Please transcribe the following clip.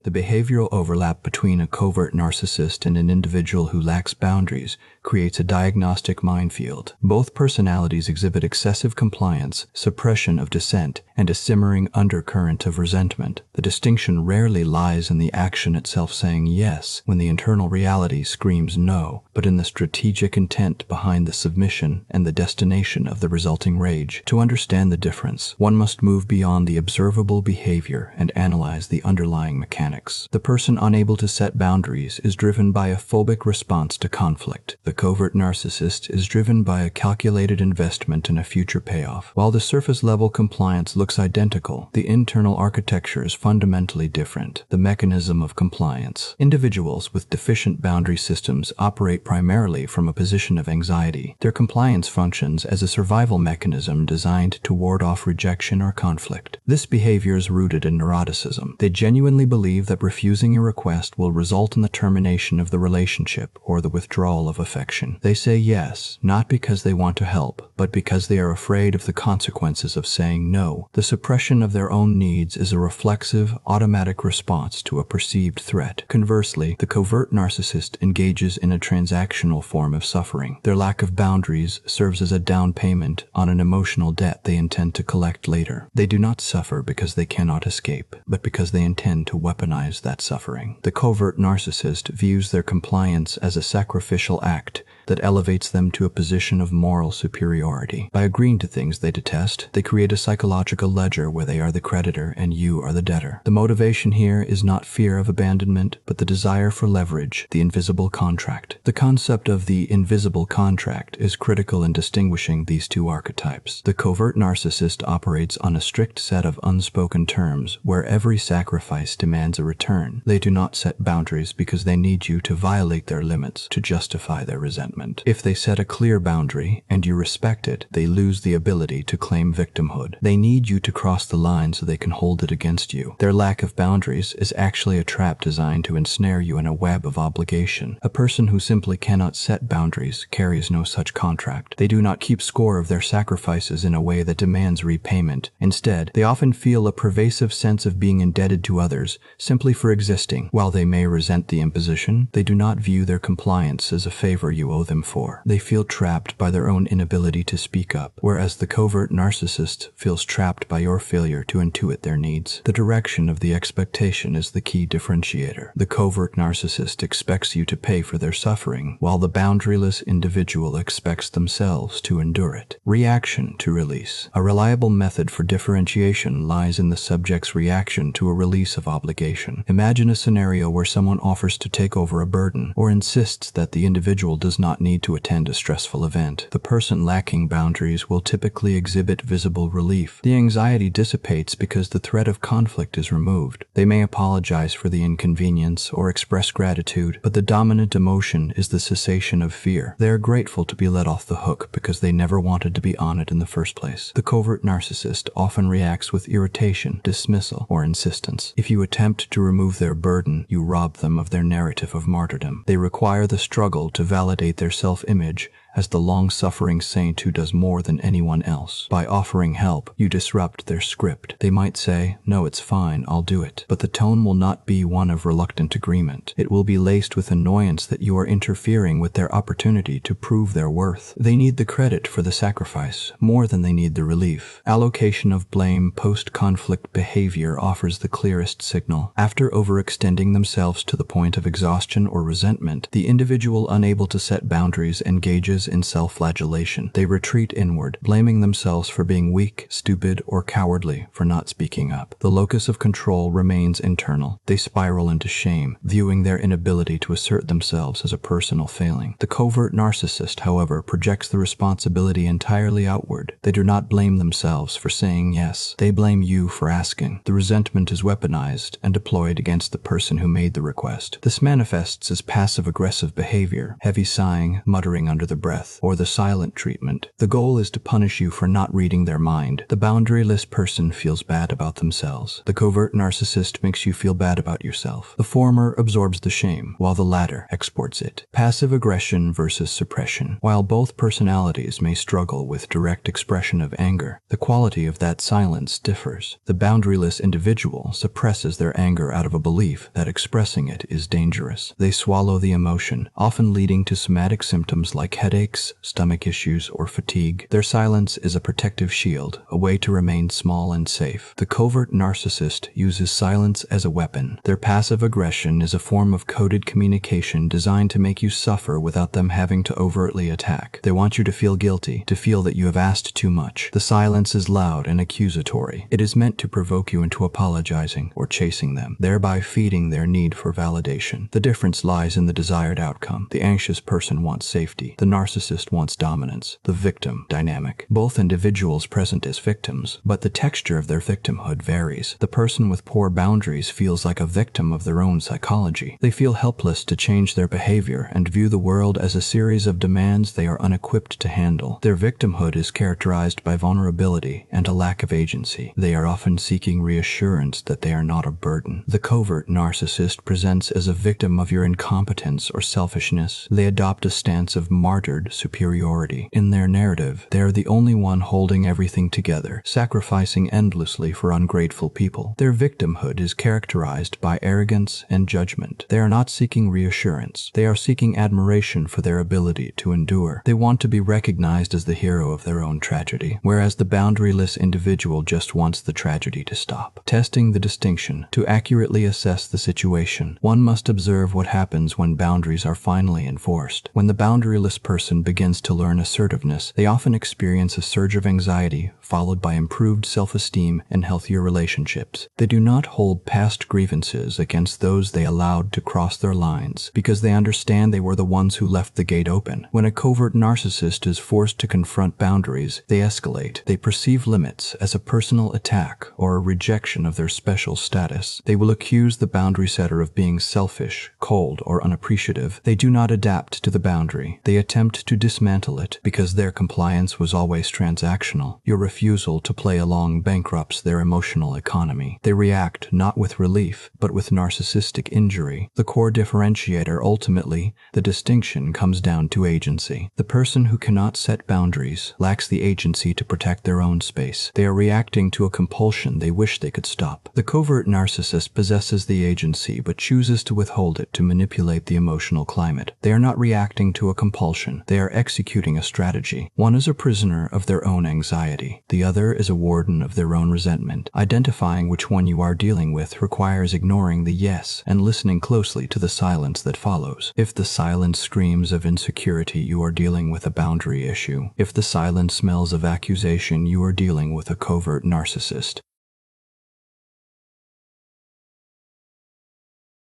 The behavioral overlap between a covert narcissist and an individual who lacks boundaries creates a diagnostic minefield. Both personalities exhibit excessive compliance, suppression of dissent, and a simmering undercurrent of resentment. The distinction rarely lies in the action itself saying yes when the internal reality screams no, but in the strategic intent behind the submission and the destination of the resulting rage. To understand the difference, one must move beyond the observable behavior and analyze the underlying mechanics. The person unable to set boundaries is driven by a phobic response to conflict. The covert narcissist is driven by a calculated investment in a future payoff. While the surface-level compliance looks identical, the internal architecture is fundamentally different. The mechanism of compliance. Individuals with deficient boundary systems operate primarily from a position of anxiety. Their compliance functions as a survival mechanism designed to ward off rejection or conflict. This behavior is rooted in neuroticism. They genuinely believe that refusing a request will result in the termination of the relationship or the withdrawal of affection. They say yes, not because they want to help, but because they are afraid of the consequences of saying no. The suppression of their own needs is a reflexive, automatic response to a perceived threat. Conversely, the covert narcissist engages in a transactional form of suffering. Their lack of boundaries serves as a down payment on an emotional debt they intend to collect later. They do not suffer because they cannot escape, but because they intend to weaponize that suffering. The covert narcissist views their compliance as a sacrificial act that elevates them to a position of moral superiority. By agreeing to things they detest, they create a psychological ledger where they are the creditor and you are the debtor. The motivation here is not fear of abandonment, but the desire for leverage, the invisible contract. The concept of the invisible contract is critical in distinguishing these two archetypes. The covert narcissist operates on a strict set of unspoken terms where every sacrifice demands a return. They do not set boundaries because they need you to violate their limits to justify their resentment. If they set a clear boundary and you respect it, they lose the ability to claim victimhood. They need you to cross the line so they can hold it against you. Their lack of boundaries is actually a trap designed to ensnare you in a web of obligation. A person who simply cannot set boundaries carries no such contract. They do not keep score of their sacrifices in a way that demands repayment. Instead, they often feel a pervasive sense of being indebted to others simply for existing. While they may resent the imposition, they do not view their compliance as a favor you owe them for. They feel trapped by their own inability to speak up, whereas the covert narcissist feels trapped by your failure to intuit their needs. The direction of the expectation is the key differentiator. The covert narcissist expects you to pay for their suffering, while the boundaryless individual expects themselves to endure it. Reaction to release. A reliable method for differentiation lies in the subject's reaction to a release of obligation. Imagine a scenario where someone offers to take over a burden or insists that the individual does not need to attend a stressful event. The person lacking boundaries will typically exhibit visible relief. The anxiety dissipates because the threat of conflict is removed. They may apologize for the inconvenience or express gratitude, but the dominant emotion is the cessation of fear. They are grateful to be let off the hook because they never wanted to be on it in the first place. The covert narcissist often reacts with irritation, dismissal, or insistence. If you attempt to remove their burden, you rob them of their narrative of martyrdom. They require the struggle to validate their self-image as the long-suffering saint who does more than anyone else. By offering help, you disrupt their script. They might say, "No, it's fine, I'll do it." But the tone will not be one of reluctant agreement. It will be laced with annoyance that you are interfering with their opportunity to prove their worth. They need the credit for the sacrifice more than they need the relief. Allocation of blame post-conflict behavior offers the clearest signal. After overextending themselves to the point of exhaustion or resentment, the individual unable to set boundaries engages in self-flagellation. They retreat inward, blaming themselves for being weak, stupid, or cowardly for not speaking up. The locus of control remains internal. They spiral into shame, viewing their inability to assert themselves as a personal failing. The covert narcissist, however, projects the responsibility entirely outward. They do not blame themselves for saying yes. They blame you for asking. The resentment is weaponized and deployed against the person who made the request. This manifests as passive-aggressive behavior, heavy sighing, muttering under the breath, breath, or the silent treatment. The goal is to punish you for not reading their mind. The boundaryless person feels bad about themselves. The covert narcissist makes you feel bad about yourself. The former absorbs the shame, while the latter exports it. Passive aggression versus suppression. While both personalities may struggle with direct expression of anger, the quality of that silence differs. The boundaryless individual suppresses their anger out of a belief that expressing it is dangerous. They swallow the emotion, often leading to somatic symptoms like headaches, stomach issues, or fatigue. Their silence is a protective shield, a way to remain small and safe. The covert narcissist uses silence as a weapon. Their passive aggression is a form of coded communication designed to make you suffer without them having to overtly attack. They want you to feel guilty, to feel that you have asked too much. The silence is loud and accusatory. It is meant to provoke you into apologizing or chasing them, thereby feeding their need for validation. The difference lies in the desired outcome. The anxious person wants safety. The narcissist wants dominance. The victim dynamic. Both individuals present as victims, but the texture of their victimhood varies. The person with poor boundaries feels like a victim of their own psychology. They feel helpless to change their behavior and view the world as a series of demands they are unequipped to handle. Their victimhood is characterized by vulnerability and a lack of agency. They are often seeking reassurance that they are not a burden. The covert narcissist presents as a victim of your incompetence or selfishness. They adopt a stance of martyred superiority. In their narrative, they are the only one holding everything together, sacrificing endlessly for ungrateful people. Their victimhood is characterized by arrogance and judgment. They are not seeking reassurance. They are seeking admiration for their ability to endure. They want to be recognized as the hero of their own tragedy, whereas the boundaryless individual just wants the tragedy to stop. Testing the distinction. To accurately assess the situation, one must observe what happens when boundaries are finally enforced. When the boundaryless person begins to learn assertiveness, they often experience a surge of anxiety, followed by improved self-esteem and healthier relationships. They do not hold past grievances against those they allowed to cross their lines, because they understand they were the ones who left the gate open. When a covert narcissist is forced to confront boundaries, they escalate. They perceive limits as a personal attack or a rejection of their special status. They will accuse the boundary setter of being selfish, cold, or unappreciative. They do not adapt to the boundary. They attempt to dismantle it because their compliance was always transactional. Your refusal to play along bankrupts their emotional economy. They react not with relief, but with narcissistic injury. The core differentiator, ultimately, the distinction comes down to agency. The person who cannot set boundaries lacks the agency to protect their own space. They are reacting to a compulsion they wish they could stop. The covert narcissist possesses the agency but chooses to withhold it to manipulate the emotional climate. They are not reacting to a compulsion. They are executing a strategy. One is a prisoner of their own anxiety. The other is a warden of their own resentment. Identifying which one you are dealing with requires ignoring the yes and listening closely to the silence that follows. If the silence screams of insecurity, you are dealing with a boundary issue. If the silence smells of accusation, you are dealing with a covert narcissist.